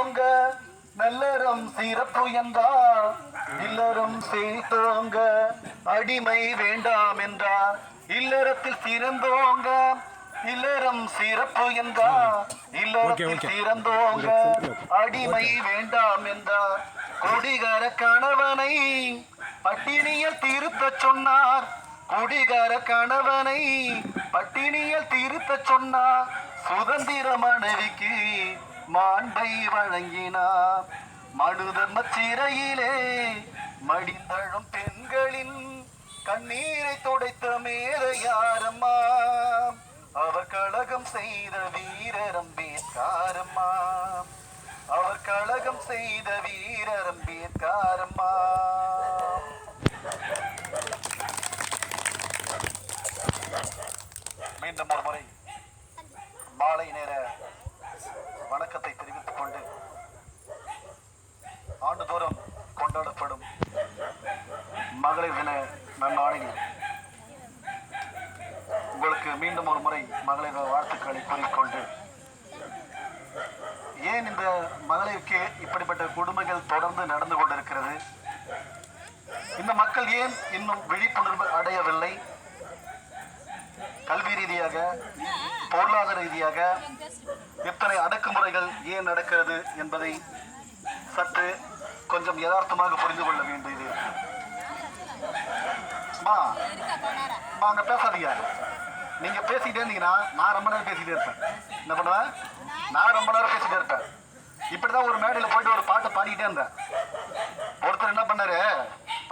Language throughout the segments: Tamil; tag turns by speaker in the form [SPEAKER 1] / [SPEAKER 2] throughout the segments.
[SPEAKER 1] சிறந்தோங்க நல்லறம் சிறப்பு என்றார் இல்லறம் செய்தோங்க அடிமை வேண்டாம் என்றார் இல்லறத்தில் சிறந்தோங்க இல்லறம் சிறப்பு என்றார் இல்லறத்தில் சிறந்தோங்க அடிமை வேண்டாம் என்றார் குடிகார கணவனை பட்டினியில் திருத்த சொன்னார் குடிகார கணவனை பட்டினியில் திருத்த சொன்னார் சுதந்திர மனைவிக்கு மாண்பை வழங்கினார் மனு தர்ம சிறையிலே மடிந்தழும் பெண்களின் கண்ணீரை துடைத்த மேல யாரம்மா அவர் கழகம் செய்த வீரர் அம்பேத்கரம்மா அவர் கழகம் செய்த வீரர் அம்பேத்கரம்மா. மீண்டும் ஒரு முறை மாலை நேர வணக்கத்தை தெரிவித்துக் கொண்டு ஆண்டுதோறும் கொண்டாடப்படும் மகளிர் தின நன்னாளில் உங்களுக்கு மீண்டும் ஒரு முறை மகளிர் வாழ்த்துக்களை கூறிக்கொண்டு, ஏன் இந்த மகளிருக்கு இப்படிப்பட்ட கொடுமைகள் தொடர்ந்து நடந்து கொண்டிருக்கிறது, இந்த மக்கள் ஏன் இன்னும் விழிப்புணர்வு அடையவில்லை, கல்வி ரீதியாக பொருளாதார ரீதியாக இத்தனை அடக்குமுறைகள் ஏன் நடக்கிறது என்பதை சற்று கொஞ்சம் யதார்த்தமாக புரிந்து கொள்ள வேண்டியது. அங்க பேசாதீங்க, நீங்க பேசிக்கிட்டே இருந்தீங்கன்னா நான் ரொம்ப நேரம் பேசிக்கிட்டே இருப்பேன். என்ன பண்ணுவேன், நான் ரொம்ப நேரம் பேசிக்கிட்டே இருப்பேன். இப்படிதான் ஒரு மேடையில் போயிட்டு ஒரு பாட்டை பாடிக்கிட்டே இருந்தேன். ஒருத்தர் என்ன பண்ணாரு,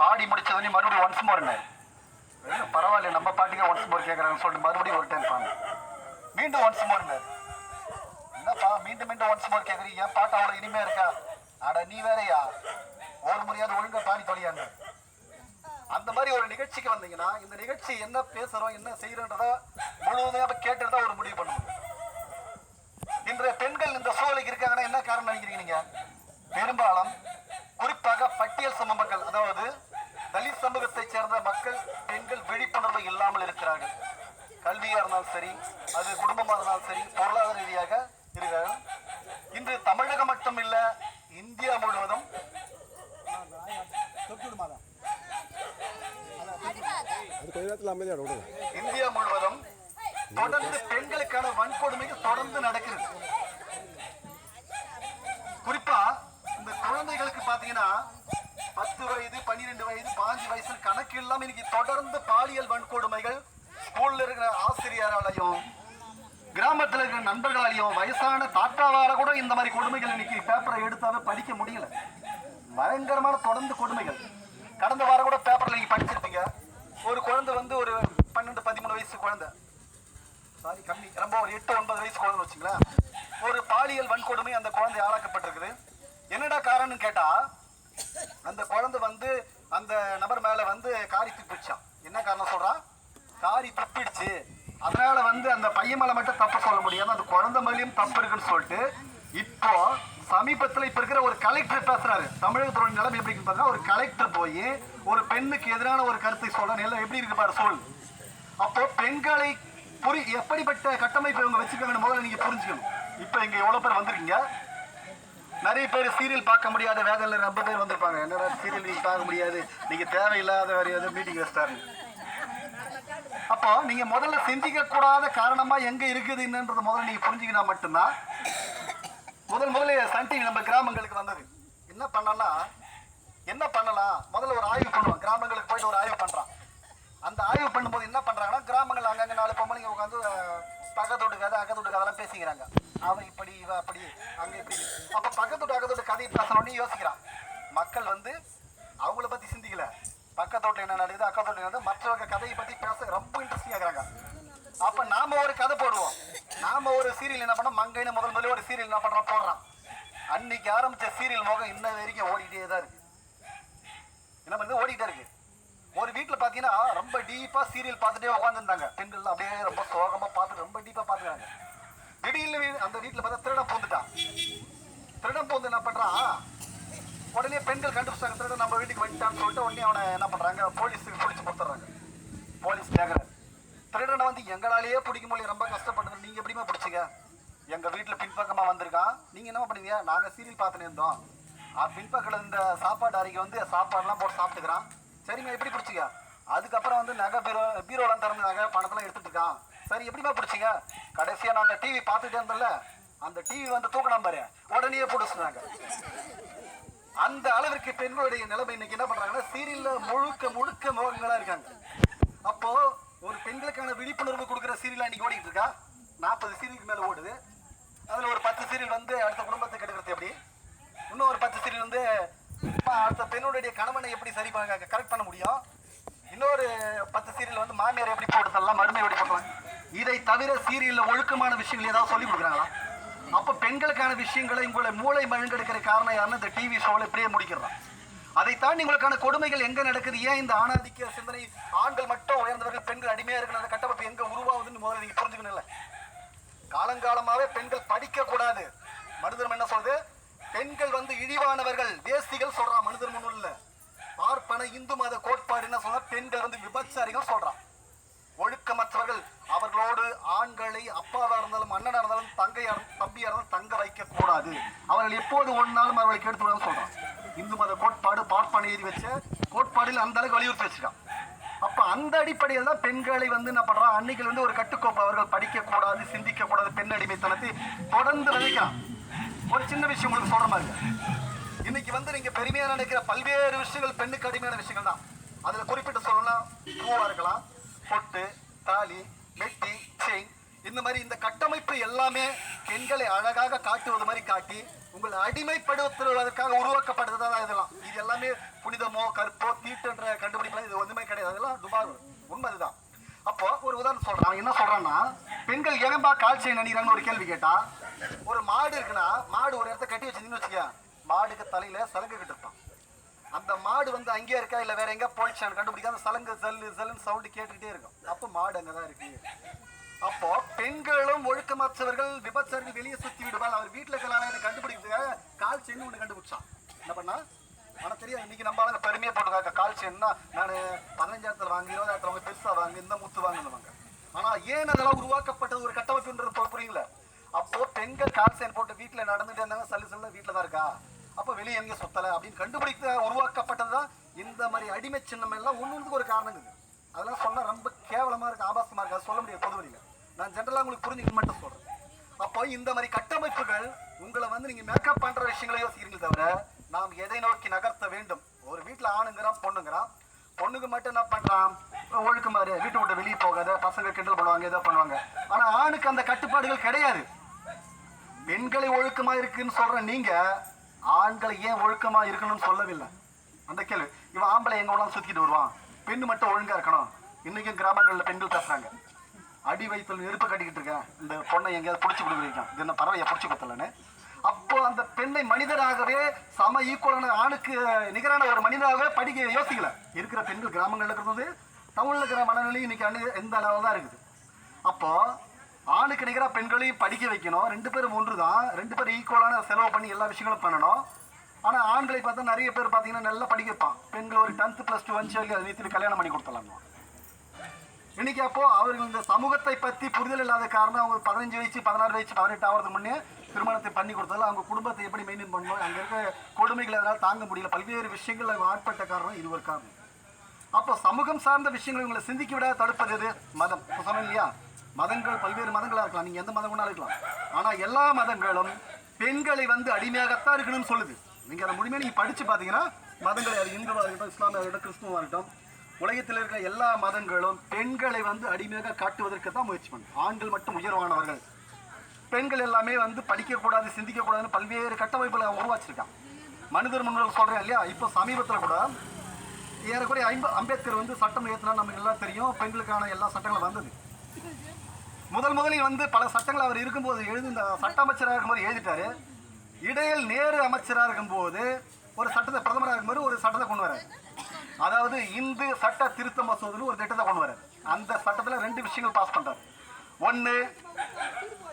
[SPEAKER 1] பாடி முடிச்சதுன்னு மறுபடியும் ஒன்ஸ் மோர்னு, பரவாயில்ல நம்ம பாட்டுக்கே ஒன்ஸ் மோர் கேட்கறாங்கன்னு சொல்லிட்டு மறுபடியும் ஒரு டைம் பாங்க, மீண்டும் ஒன்ஸ் மோர்னு. என்னப்பா மீண்டும் மீண்டும் ஒன்ஸ் மோர் கேட்குறீங்க, என் பாட்டு அவ்வளோ இனிமையா இருக்கா? அட நீ வேறையா, ஒரு முறையாவது ஒழுங்கா பாடி தொலையான்னு. அந்த மாதிரி ஒரு நிகழ்ச்சிக்கு வந்தீங்கன்னா இந்த நிகழ்ச்சி என்ன பேசுறோம் என்ன செய்யறோன்றத முழுவதுமாக கேட்டுறதா ஒரு முடிவு பண்ணணும். இன்றைய பெண்கள் இந்த சூழலுக்கு இருக்காங்கன்னா என்ன காரணம் நினைக்கிறீங்க நீங்க? பெரும்பாலும் குறிப்பாக பட்டியல் சமூக மக்கள், அதாவது தலித் சமூகத்தை சேர்ந்த மக்கள் பெண்கள் விழிப்புணர்வு இல்லாமல் இருக்கிறார்கள். கல்வியா இருந்தாலும் சரி, அது குடும்பமாக இருந்தாலும் சரி, பொருளாதார ரீதியாக இருக்கிறார்கள். இன்று தமிழகம் மட்டும் இல்ல, இந்தியா முழுவதும் இந்தியா முழுவதும் தொடர்ந்து பெண்களுக்கான வன்கொடுமைகள் தொடர்ந்து நடக்கிறது. குறிப்பா இந்த குழந்தைகளுக்கு பாத்தீங்கன்னா 10 வயது 12 வயது 5 வயசு கணக்கு இல்லாம இன்னைக்கு தொடர்ந்து பாலியல் வன்கொடுமைகள் ஸ்கூல்ல இருக்கிற ஆசிரியராலையும் கிராமத்தில் இருக்கிற நண்பர்களாலையும் வயசான தாத்தாவால கூட இந்த மாதிரி கொடுமைகள் இன்னைக்கு பேப்பரை எடுத்தாவே படிக்க முடியல. பயங்கரமான தொடர்ந்து கொடுமைகள். கடந்த வாரம் கூட பேப்பர்ல நீங்க படிச்சிருப்பீங்க, ஒரு குழந்தை வந்து ஒரு 12-13 வயசு குழந்தை, சாரி கம்மி, ரொம்ப ஒரு 8-9 வயசு குழந்தை வச்சுங்களேன், ஒரு பாலியல் வன்கொடுமை அந்த குழந்தை ஆளாக்கப்பட்டிருக்குது. என்னடா காரணம்னு கேட்டா, அந்த குழந்தை வந்து அந்த நபர் மேல வந்து காரி துப்பிடுச்சான். என்ன காரணம் சொல்றா? காரி துப்பிடுச்சு, அதனால வந்து அந்த பையன் மேல மட்டும் தப்பு சொல்ல முடியாது, அந்த குழந்தை மேலேயும் தப்பு இருக்குன்னு சொல்லிட்டு இப்போ சமீபத்தில் இப்ப இருக்கிற ஒரு கலெக்டர் பேசுறாரு. தமிழகத்தோட நிலைமை எப்படி இருக்கு? ஒரு கலெக்டர் போய் ஒரு பெண்ணுக்கு எதிரான ஒரு கருத்தை சொல்ற நிலை எப்படி இருக்கு பாரு சொல். அப்போ பெண்களை எப்படிப்பட்ட கட்டமைப்பு இவங்க வச்சுக்காங்கன்னு முதல்ல நீங்க புரிஞ்சுக்கணும். இப்ப இங்க எவ்வளவு பேர் வந்திருக்கீங்க, நிறைய பேர் சீரியல் பார்க்க முடியாத வேதனையில் ரொம்ப பேர் வந்திருப்பாங்க. என்னடா சீரியல் நீங்க பார்க்க முடியாது, நீங்க தேவையில்லாத வேற மீட்டிங் வச்சிட்டாரு. அப்போ நீங்க முதல்ல சிந்திக்க கூடாத காரணமா எங்க இருக்குதுன்றது முதல்ல நீங்க புரிஞ்சுக்கினா மட்டும்தான். முதல்ல சன் டிவி நம்ம கிராமங்களுக்கு வந்தது. என்ன பண்ணலாம், முதல்ல ஒரு ஆய்வு பண்ணுவோம். கிராமங்களுக்கு போயிட்டு ஒரு ஆய்வு பண்றான். அந்த ஆய்வு பண்ணும்போது என்ன பண்றாங்கன்னா, கிராமங்கள் அங்கங்க 4 பொம்பளைங்க உட்காந்து பக்கத்தோட்டு கதை அக்கத்தோட்டு கதைலாம் பேசிக்கிறாங்க. அவன் இப்படி இவ அப்படி அங்க இப்படி. அப்ப பக்கத்தோட்டு அக்கத்தோட்டு கதையை பேசணும்னு யோசிக்கிறான். மக்கள் வந்து அவங்கள பத்தி சிந்திக்கல, பக்கத்தோட்டில் என்ன நடக்குது அக்கத்தோட்டில் நடக்குது மற்றவங்க கதையை பத்தி பேச ரொம்ப இன்ட்ரெஸ்டிங் ஆகுறாங்க. அப்ப நாம ஒரு கதை போடுவோம். நாம ஒரு சீரியல் என்ன பண்ணோம், மங்கைன்னு முதல்ல ஒரு சீரியல் என்ன பண்றோம் போடுறான். அன்னைக்கு ஆரம்பிச்ச சீரியல் முகம் இன்ன வரைக்கும் ஓடிட்டே தான் இருக்கு. என்ன பண்ணுது, ஓடிட்டே இருக்கு. ஒரு வீட்டுல பாத்தீங்கன்னா ரொம்ப டீப்பா சீரியல் பார்த்துட்டே உட்காந்துருந்தாங்க பெண்கள், அப்படியே ரொம்ப சோகமா பார்த்துட்டு ரொம்ப டீப்பா பாத்துக்கிறாங்க. திடீர்னு அந்த வீட்டுல பார்த்தா திருடம் பூந்துட்டான். திருடம் பூந்து என்ன பண்றான், உடனே பெண்கள் கண்டுபிடிச்சாங்க திருடன் நம்ம வீட்டுக்கு வந்துட்டான்னு சொல்லிட்டு உடனே அவனை என்ன பண்றாங்க, போலீஸுக்கு பிடிச்சு கொடுத்துட்றாங்க. போலீஸ் கேட்கற திருடனை வந்து எங்களாலேயே பிடிக்க முடியல, ரொம்ப கஷ்டப்பட்டு நீங்க எப்படிமா பிடிச்சிங்க, எங்க வீட்டுல பின்பக்கமா வந்திருக்கான். நீங்க என்ன பண்ணீங்க? நாங்க சீரியல் பார்த்துன்னு இருந்தோம். பின்பக்கத்துல இந்த சாப்பாடு அறைக்கு வந்து சாப்பாடுலாம் போட்டு சாப்பிட்டுக்கிறான். சரிங்க, எப்படி பிடிச்சிங்க? அதுக்கப்புறம் வந்து நகை பீரோலாம் திறந்து நகை பணத்தெல்லாம் எடுத்துட்டு இருக்கான். சரி, எப்படிமா பிடிச்சிங்க? கடைசியா நாங்க டிவி பார்த்துட்டே இருந்தோம்ல, அந்த டிவி வந்து தூக்கணும் பாரு, உடனே பிடிச்சிருந்தாங்க. அந்த அளவிற்கு பெண்களுடைய நிலைமை இன்னைக்கு என்ன பண்றாங்கன்னா, சீரியல்ல முழுக்க முழுக்க முகங்களா இருக்காங்க. அப்போ ஒரு பெண்களுக்கான விழிப்புணர்வு கொடுக்குற சீரியல் இன்னைக்கு ஓடிட்டு இருக்கா. 40 சீரியலுக்கு மேல ஓடுது. அதுல ஒரு 10 சீரியல் வந்து அடுத்த குடும்பத்தை கெடுக்கிறது எப்படி, இன்னும் ஒரு 10 சீரியல் வந்து அடுத்த பெண்ணுடைய கணவனை எப்படி சரி கரெக்ட் பண்ண முடியும், இன்னொரு 10 சீரியல் வந்து மாமியார் எப்படி போட்டு தரலாம், மருமை எப்படி போட்டலாம். இதை தவிர சீரியல்ல ஒழுக்கமான விஷயங்கள் ஏதாவது சொல்லி கொடுக்குறாங்களா? அப்ப பெண்களுக்கான விஷயங்களை உங்களை மூளை மழுங்கெடுக்கிற காரணம் யாருன்னு இந்த டிவி ஷோல இப்படியே முடிக்கிறான். அதை தாண்டி உங்களுக்கான கொடுமைகள் எங்க நடக்குது? ஏன் இந்த ஆணாதிக்க சிந்தனை, ஆண்கள் மட்டும் உயர்ந்தவர்கள் பெண்கள் அடிமையா இருக்கிற அந்த கட்டமைப்பு எங்க உருவாகுதுன்னு முதல்ல நீங்க புரிஞ்சுக்கணும். காலங்காலமாவே பெண்கள் படிக்க கூடாது. மனுதர்மம் என்ன சொல்றது? பெண்கள் வந்து இழிவானவர்கள், வேஸ்திகள் சொல்றான் மனுதர்மம் இல்ல. பார்ப்பன இந்து மத கோட்பாடு என்ன சொல்ற? பெண்கள் வந்து விபச்சாரிகள் சொல்றான். ஒழுக்கமற்றவர்கள், அவர்களோடு ஆண்களை அப்பாவா இருந்தாலும் அண்ணனா இருந்தாலும் தங்கையா தம்பியா இருந்தாலும் தங்க வைக்க கூடாது, அவர்கள் எப்போது ஒன்னாலும் அவர்களை கெடுத்து விடான்னு சொல்றான். இந்து மத கோட்பாடு பார்ப்பன எழுதி வச்ச கோட்பாடில் அந்த அளவுக்கு வலியுறுத்தி வச்சிருக்கான். அப்ப அந்த அடிப்படையில் தான் பெண்களை வந்து என்ன பண்றான், அன்னைக்கு வந்து ஒரு கட்டுக்கோப்பு, அவர்கள் படிக்க கூடாது, சிந்திக்க கூடாது, பெண் அடிமைத்தனத்தை தொடர்ந்து விதைக்கிறான். ஒரு சின்ன விஷயம் உங்களுக்கு சொல்ற மாதிரி, இன்னைக்கு வந்து நீங்க பெருமையா நினைக்கிற பல்வேறு விஷயங்கள் பெண்ணுக்கு அடிமையான விஷயங்கள் தான். அதுல குறிப்பிட்டு சொல்லலாம், பூவா இருக்கலாம், பொட்டு, தாலி, மெட்டி, செயின், இந்த மாதிரி இந்த கட்டமைப்பு எல்லாமே பெண்களை அழகாக காட்டுவது மாதிரி காட்டி உங்களை அடிமைப்படுத்துவதற்காக உருவாக்கப்படுறதா இதெல்லாம். இது எல்லாமே புனிதமோ கற்போ தீட்டுன்ற கண்டுபிடிக்கலாம் இது ஒன்றுமே கிடையாது. அதெல்லாம் துபார் உண்மை அதுதான். அப்போ ஒரு உதாரணம் சொல்றான். என்ன சொல்றான்னா, பெண்கள் ஏன்பா கால் செயின் அணிகிறாங்கன்னு ஒரு கேள்வி கேட்டா, ஒரு மாடு இருக்குன்னா மாடு ஒரு இடத்த கட்டி வச்சிருந்தீங்கன்னு வச்சுக்க, மாடுக்கு தலையில சலங்கை கிட்டு இருப்பான். அந்த மாடு வந்து அங்கேயே இருக்கா இல்ல வேற எங்க போயிடுச்சான்னு கண்டுபிடிக்காத சலங்கு ஜல்லு ஜல்லுன்னு சவுண்டு கேட்டுக்கிட்டே இருக்கும். அப்போ மாடு அங்கதான் இருக்கு. அப்போ பெண்களும் ஒழுக்கமற்றவர்கள் விபச்சாரிகள் வெளியே சுத்தி விடுவாள். அவர் வீட்டுல கல்யாணம் கண்டுபிடிக்கிறதுக்காக கால் செயின் ஒண்ணு கண்டுபிடிச்சான். என்ன பண்ணா ஆனா தெரியாது. இன்னைக்கு நம்ம ஆளுங்க பெருமையா போட்டுக்காக்க கால் செயின்னா நான் 15,000 வாங்க 20,000 வாங்க பெருசா வாங்க இந்த முத்து வாங்குவாங்க. ஆனா ஏன் அதெல்லாம் உருவாக்கப்பட்டது ஒரு கட்டமைப்புன்றது புரியுங்களா? அப்போ பெண்கள் கால் செயின் போட்டு வீட்டுல நடந்துட்டு இருந்தாங்க, சல்லு சல்ல வீட்டுல தான் இருக்கா, அப்ப வெளியே எங்க சொத்தல அப்படின்னு கண்டுபிடிக்க உருவாக்கப்பட்டதுதான் இந்த மாதிரி அடிமை சின்னம் எல்லாம் ஒண்ணுக்கு ஒரு காரணம். அதெல்லாம் சொன்னா ரொம்ப கேவலமா இருக்கு, ஆபாசமா இருக்கு, அது சொல்ல முடியாது பொதுவெளியில. நான் ஜென்ரலா உங்களுக்கு புரிஞ்சுக்க மட்டும் சொல்றேன். அப்போ இந்த மாதிரி கட்டமைப்புகள் உங்களை வந்து நீங்க மேக்கப் பண்ற விஷயங்களை யோசிக்கிறீங்களே தவிர நாம் எதை நோக்கி நகர்த்த வேண்டும். ஒரு வீட்டுல ஆணுங்கிறான் பொண்ணுங்கிறான், பொண்ணுக்கு மட்டும் என்ன பண்றான், ஒழுக்கு மாதிரி வீட்டை விட்டு வெளியே போகாத, பசங்க கிண்டல் பண்ணுவாங்க ஏதோ பண்ணுவாங்க. ஆனா ஆணுக்கு அந்த கட்டுப்பாடுகள் கிடையாது. பெண்களை ஒழுக்கமா இருக்குன்னு சொல்ற நீங்க ஆண்களை ஏன் ஒழுக்கமா இருக்கணும்னு சொல்லவில்லை. அந்த கேள்வி. இவன் ஆம்பளை எங்க ஒன்றும் சுத்திட்டு வருவான், பெண்ணு மட்டும் ஒழுங்கா இருக்கணும். இன்னைக்கும் கிராமங்கள்ல பெண்கள் பேசுறாங்க, அடி வயிற்றுல நெருப்பு கட்டிக்கிட்டு இருக்கேன், இந்த பொண்ணை எங்கேயாவது பிடிச்சி கொடுக்குறீங்க, இது என்ன பறவையை பிடிச்சி கொடுத்தலன்னு. அப்போ அந்த பெண்ணை மனிதராகவே சம ஈக்குவலான ஆணுக்கு நிகரான ஒரு மனிதராகவே படிக்க யோசிக்கல. இருக்கிற பெண்கள் கிராமங்கள்ல இருக்கிறது தமிழ்ல இருக்கிற மனநிலையும் இன்னைக்கு எந்த அளவு தான் இருக்குது. அப்போ ஆணுக்கு நிகராக பெண்களையும் படிக்க வைக்கணும். 2 பேரும் ஒன்று தான், 2 பேரும் ஈக்குவலான செலவு பண்ணி எல்லா விஷயங்களும் பண்ணணும். ஆனால் ஆண்களை பார்த்தா நிறைய பேர் பார்த்தீங்கன்னா நல்லா படிக்க வைப்பான். பெண்கள் ஒரு 10th +2 வந்துச்சு அதை நீத்தி கல்யாணம் பண்ணி கொடுத்துடலாம். இன்னைக்கு அப்போ அவர்கள் இந்த சமூகத்தை பற்றி புரிதல் இல்லாத காரணம் அவங்க 15 வயசு 16 வயசு 18 ஆகிறதுக்கு முன்னே திருமணத்தை பண்ணி கொடுத்தாலும் அவங்க குடும்பத்தை எப்படி மெயின்டைன் பண்ணணும், அங்கே இருக்க கொடுமைகளை அதனால் தாங்க முடியல, பல்வேறு விஷயங்கள் அவங்க ஆட்பட்ட காரணம் இது ஒரு காரணம். அப்போ சமூகம் சார்ந்த விஷயங்களை உங்களை சிந்திக்க விட தடுப்பது எது? மதம். இப்போ சொன்னேன் இல்லையா, மதங்கள் பல்வேறு மதங்களா இருக்கலாம், நீங்க எந்த மதம் வேணாலும் இருக்கலாம். ஆனா எல்லா மதங்களும் பெண்களை வந்து அடிமையாகத்தான் இருக்கணும்னு சொல்லுது. நீங்க அதை முழுமையாக நீங்க படிச்சு பாத்தீங்கன்னா மதங்களை, அது இந்துவா இருக்கட்டும், இஸ்லாமியா இருக்கட்டும், கிறிஸ்துவா இருக்கட்டும், உலகத்தில் இருக்கிற எல்லா மதங்களும் பெண்களை வந்து அடிமையாக காட்டுவதற்கு தான் முயற்சி பண்ணும். ஆண்கள் மட்டும் உயர்வானவர்கள், பெண்கள் எல்லாமே வந்து படிக்கக்கூடாது, சிந்திக்கக்கூடாதுன்னு பல்வேறு கட்டமைப்புகளை உருவாச்சிருக்கான். மனிதர் முன்னோர்கள் சொல்றேன் இல்லையா. இப்போ சமீபத்தில் கூட ஏறக்குறைய அம்பேத்கர் வந்து சட்டம் ஏற்றினா நமக்கு எல்லாம் தெரியும், பெண்களுக்கான எல்லா சட்டங்களும் வந்தது. முதலில் வந்து பல சட்டங்கள் அவர் இருக்கும்போது இந்த சட்ட அமைச்சராக இருக்கும்போது எழுதிட்டாரு. இடையில் நேரு அமைச்சராக இருக்கும்போது ஒரு சட்டத்தை, பிரதமராக இருக்கும்போது ஒரு சட்டத்தை கொண்டு வராரு. அதாவது இந்து சட்ட திருத்த மசோதான்னு ஒரு திட்டத்தை கொண்டு வராரு. அந்த சட்டத்தில் 2 விஷயங்கள் பாஸ் பண்றாரு. ஒன்று,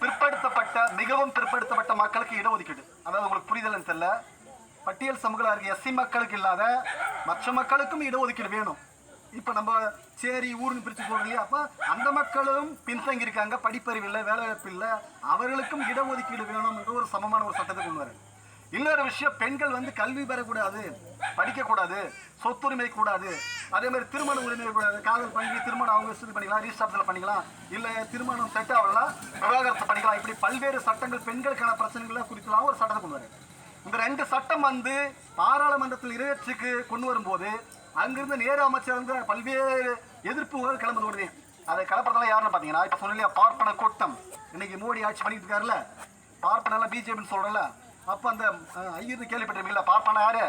[SPEAKER 1] பிற்படுத்தப்பட்ட மிகவும் பிற்படுத்தப்பட்ட மக்களுக்கு இடஒதுக்கீடு. அதாவது உங்களுக்கு புரிதல் தெரியல, பட்டியல் சமூகத்தில் இருக்க SC மக்களுக்கு இல்லாத மற்ற மக்களுக்கும் இடஒதுக்கீடு வேணும். இப்போ நம்ம சேரி ஊருன்னு பிரித்து சொல்றோம் இல்லையா, அப்போ அந்த மக்களும் பின்தங்கி இருக்காங்க, படிப்பறிவு இல்லை, வேலைவாய்ப்பு இல்லை, அவர்களுக்கும் இடஒதுக்கீடு வேணும் என்று ஒரு சமமான ஒரு சட்டத்தை கொண்டு வர. இன்னொரு விஷயம், பெண்கள் வந்து கல்வி பெறக்கூடாது, படிக்கக்கூடாது, சொத்துரிமை கூடாது, அதே மாதிரி திருமண உரிமை கூடாது. காதல் பண்ணி திருமணம் அவங்க இஷ்டத்துக்கு பண்ணிக்கலாம், ரீஸ்டாப்ஸில் பண்ணிக்கலாம், இல்லை திருமணம் செட் ஆகலாம் விவாகரத்து பண்ணிக்கலாம். இப்படி பல்வேறு சட்டங்கள் பெண்களுக்கான பிரச்சனைகளை குறித்துலாம் ஒரு சட்டத்தை கொண்டு வர. இந்த 2 சட்டம் வந்து பாராளுமன்றத்தில் நிறைவேற்றுக்கு கொண்டு வரும்போது அங்கிருந்து நேரு அமைச்சர் வந்து பல்வேறு எதிர்ப்புகள் கிளம்புது. உடனே அதை கிளப்புறதெல்லாம் யாருன்னு பார்த்தீங்கன்னா, இப்போ சொன்னீங்க பார்ப்பன கூட்டம், இன்னைக்கு மோடி ஆட்சி பண்ணிட்டு இருக்காருல்ல, பார்ப்பனெல்லாம் பிஜேபின்னு சொல்றல, அப்போ அந்த ஐயர் கேள்விப்பட்டிருக்கீங்களா? பார்ப்பன யாரு?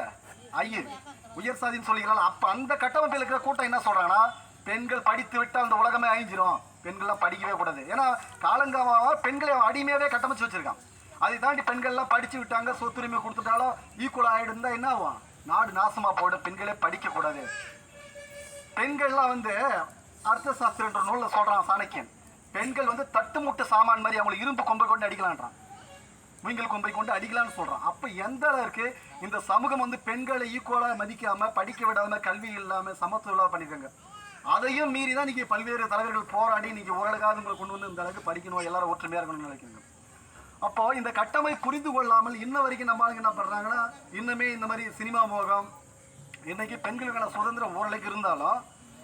[SPEAKER 1] ஐயர், உயர் சாதின்னு சொல்லிக்கிறாங்க. அப்போ அந்த கட்டமைப்பில் இருக்கிற கூட்டம் என்ன சொல்றாங்கன்னா, பெண்கள் படித்து விட்டால் அந்த உலகமே அழிஞ்சிரும், பெண்கள்லாம் படிக்கவே கூடாது. ஏன்னா காலங்காலமாக பெண்களை அடிமையாவே கட்டமைச்சு வச்சிருக்கான். அதை தாண்டி பெண்கள்லாம் படிச்சு விட்டாங்க, சொத்துரிமை கொடுத்துட்டாலும் ஈக்குவல் ஆகிடுந்தா என்ன ஆகும்? நாடு நாசமா போயிடும், பெண்களே படிக்க கூடாது. பெண்கள்லாம் வந்து அர்த்த சாஸ்திரன்ற நூல்ல சொல்றான் சாணக்கியன், பெண்கள் வந்து தட்டுமுட்டு சாமான் மாதிரி அவங்களை இரும்பு கொம்பை கொண்டு அடிக்கலான்றான், மூங்கில் கொம்பை கொண்டு அடிக்கலான்னு சொல்றான். அப்ப எந்த அளவுக்கு இந்த சமூகம் வந்து பெண்களை ஈக்குவலா மதிக்காம, படிக்க விடாம, கல்வி இல்லாம, சமத்துவம் பண்ணிருக்காங்க. அதையும் மீறி தான் நீங்க பல்வேறு தலைவர்கள் போராடி நீங்க ஓரளவுக்காவது உங்களை கொண்டு வந்து இந்த அளவுக்கு படிக்கணும், எல்லாரும் ஒற்றுமையா இருக்கணும்னு நினைக்கிறீங்க. அப்போ இந்த கட்டமை புரிந்து கொள்ளாமல் இன்ன வரைக்கும் நம்ம என்ன பண்றாங்கன்னா, இன்னுமே இந்த மாதிரி சினிமா மோகம், இன்னைக்கு பெண்களுக்கான சுதந்திரம் ஓரளவுக்கு இருந்தாலும்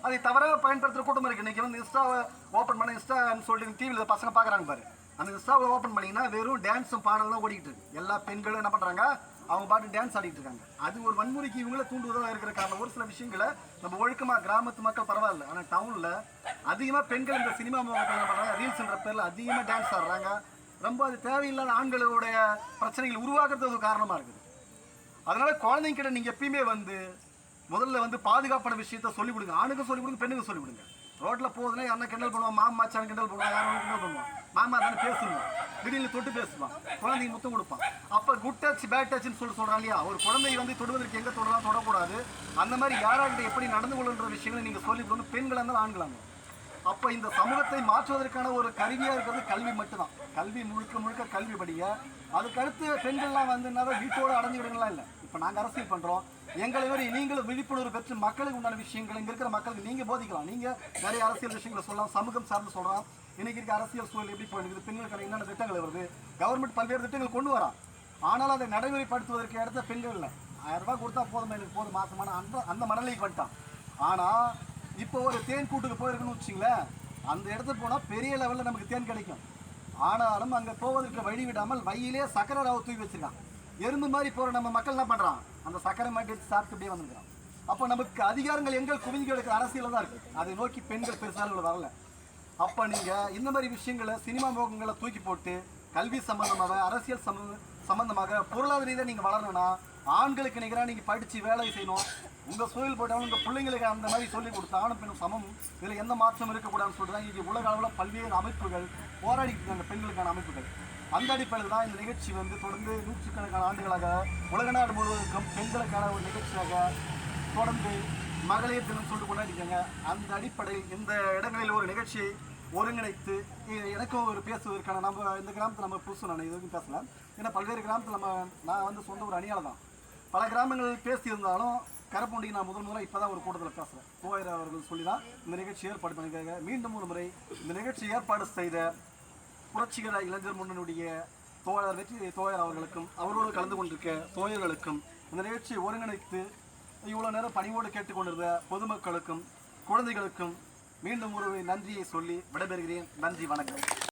[SPEAKER 1] அதை தவறாக பயன்படுத்துற கூட்டம் இருக்கு. இன்னைக்கு வந்து இன்ஸ்டாவை ஓப்பன் பண்ண, இன்ஸ்டான்னு சொல்லிட்டு டிவியில் பசங்க பார்க்குறாங்க பாரு, அந்த இன்ஸ்டாவை ஓப்பன் பண்ணிங்கன்னா வெறும் டான்ஸும் பாடலாம் ஓடிக்கிட்டு இருக்கு. எல்லா பெண்களும் என்ன பண்ணுறாங்க, அவங்க பாட்டு டான்ஸ் ஆடிட்டு இருக்காங்க. அது ஒரு வன்முறைக்கு இவங்கள தூண்டுவதாக இருக்கிற காரணம். ஒரு சில விஷயங்களை நம்ம ஒழுக்கமாக கிராமத்து மக்கள் பரவாயில்ல, ஆனால் டவுனில் அதிகமாக பெண்கள் இந்த சினிமா மோகத்தில் என்ன பண்ணுறாங்க, ரீல்ஸ்ன்ற பேரில் அதிகமாக டான்ஸ் ஆடுறாங்க. ரொம்ப அது தேவையில்லாத ஆண்களுடைய பிரச்சனைகள் உருவாக்குறது காரணமாக இருக்குது. அதனால குழந்தைங்கிட்ட நீங்கள் எப்பயுமே வந்து முதல்ல வந்து பாதுகாப்பான விஷயத்த சொல்லிக் கொடுங்க. ஆணுக்கும் சொல்லிக் கொடுங்க, பெண்ணுக்கும் சொல்லிக் கொடுங்க. ரோட்டில் போகுதுன்னா யாரும் கிண்டல் பண்ணுவான், மாமா மச்சான் கிண்டல் பண்ணுவான், யாரும் கிண்டல் பண்ணுவான், மாமா தானே பேசணும், திடீர்னு தொட்டு பேசுவான், குழந்தைங்க முத்தம் கொடுப்பான். அப்போ குட் டச் பேட் டச்னு சொல்கிறான் இல்லையா, ஒரு குழந்தையை வந்து தொடுவதற்கு எங்கே தொடரலாம், தொடக்கூடாது, அந்த மாதிரி யாராகிட்ட எப்படி நடந்து கொள்ளுன்ற விஷயங்களை நீங்கள் சொல்லிக் கொடுங்க, பெண்களாக இருந்தாலும் ஆண்களாங்க. அப்போ இந்த சமூகத்தை மாற்றுவதற்கான ஒரு கருவியாக இருக்கிறது கல்வி மட்டும்தான். கல்வி முழுக்க முழுக்க கல்வி படிய, அதுக்கடுத்து பெண்கள்லாம் வந்து என்ன வீட்டோடு அடைஞ்சு விடுங்களா இல்லை. இப்போ நாங்கள் அரசியல் பண்ணுறோம், எங்களை வரை நீங்களும் விழிப்புணர்வு பெற்று மக்களுக்கு உண்டான விஷயங்கள் இங்கே இருக்கிற மக்களுக்கு நீங்கள் போதிக்கலாம். நீங்கள் நிறைய அரசியல் விஷயங்களை சொல்லலாம், சமூகம் சார்ந்து சொல்லலாம். இன்னைக்கு இருக்க அரசியல் சூழல் எப்படி போயிருக்குது, பெண்களுக்கு என்னென்ன திட்டங்கள் வருது, கவர்மெண்ட் பல்வேறு திட்டங்கள் கொண்டு வரான். ஆனால் அதை நடைமுறைப்படுத்துவதற்கு இடத்த பெண்கள் இல்லை. 1000 ரூபாய் கொடுத்தா போதும், எனக்கு போதும் மாசமான அந்த மனநிலைக்கு வந்துட்டான். ஆனால் இப்போ ஒரு தேன் கூட்டுக்கு போயிருக்குன்னு வச்சுங்களேன், அந்த இடத்துக்கு போனால் பெரிய லெவலில் நமக்கு தேன் கிடைக்கும். ஆனாலும் அங்கே போவதற்கு வழி விடாமல் வயிலே சக்கரை ராவை தூக்கி வச்சிருக்கான். எறும்பு மாதிரி போகிற நம்ம மக்கள் என்ன பண்ணுறான், அந்த சக்கரை மாட்டி சாப்பிட்டு அப்படியே வந்துருக்கான். அப்போ நமக்கு அதிகாரங்கள் எங்கள் குவிஞ்சு எடுக்கிற அரசியலில் தான் இருக்குது, அதை நோக்கி பெண்கள் பெருசாக வரல. அப்போ நீங்கள் இந்த மாதிரி விஷயங்களை, சினிமா மோகங்களை தூக்கி போட்டு கல்வி சம்பந்தமாக, அரசியல் சம்பந்தமாக, பொருளாதார ரீதியாக நீங்கள் வளரணும்னா ஆண்களுக்கு நிகராக நீங்கள் படித்து வேலை செய்யணும். உங்கள் சூழல் போட்டவங்க உங்கள் பிள்ளைங்களுக்கு அந்த மாதிரி சொல்லிக் கொடுத்து ஆணும் பெண்ணும் சமம், இதில் எந்த மாற்றம் இருக்கக்கூடாதுன்னு சொல்லிட்டு தான் இங்கே உலக அளவில் பல்வேறு அமைப்புகள் போராடிட்டு இருக்காங்க, பெண்களுக்கான அமைப்புகள். அந்த அடிப்படையில் தான் இந்த நிகழ்ச்சி வந்து தொடர்ந்து நூற்றுக்கணக்கான ஆண்டுகளாக உலக நாடு முழுவதற்கும் பெண்களுக்கான ஒரு நிகழ்ச்சியாக தொடர்ந்து மகளிர் தினம் சொல்லிட்டு கொண்டாடிருக்காங்க. அந்த அடிப்படையில் இந்த இடங்களில் ஒரு நிகழ்ச்சியை ஒருங்கிணைத்து எனக்கும் ஒரு பேசுவதற்கான, நம்ம இந்த கிராமத்தில் நம்ம புதுசு நான் இதுவரைக்கும் பேசலாம், ஏன்னா பல்வேறு கிராமத்தில் நான் வந்து சொந்த ஒரு அணியால் தான் பல கிராமங்கள் பேசியிருந்தாலும் கரப்பூண்டிக்கு நான் முதலாக இப்போ தான் ஒரு கூட்டத்தில் பேசுகிறேன். தோயர் அவர்கள் சொல்லி தான் இந்த நிகழ்ச்சி ஏற்பாடு பண்ணியிருக்காங்க. மீண்டும் ஒரு முறை இந்த நிகழ்ச்சி ஏற்பாடு செய்த புரட்சிகர இளைஞர் முன்னணியுடைய தோழர் வெற்றி தோயர் அவர்களுக்கும், அவரோடு கலந்து கொண்டிருக்க தோயர்களுக்கும், இந்த நிகழ்ச்சியை ஒருங்கிணைத்து இவ்வளோ நேரம் பணிவோடு கேட்டுக்கொண்டிருந்த பொதுமக்களுக்கும் குழந்தைகளுக்கும் மீண்டும் ஒரு நன்றியை சொல்லி விடைபெறுகிறேன். நன்றி, வணக்கம்.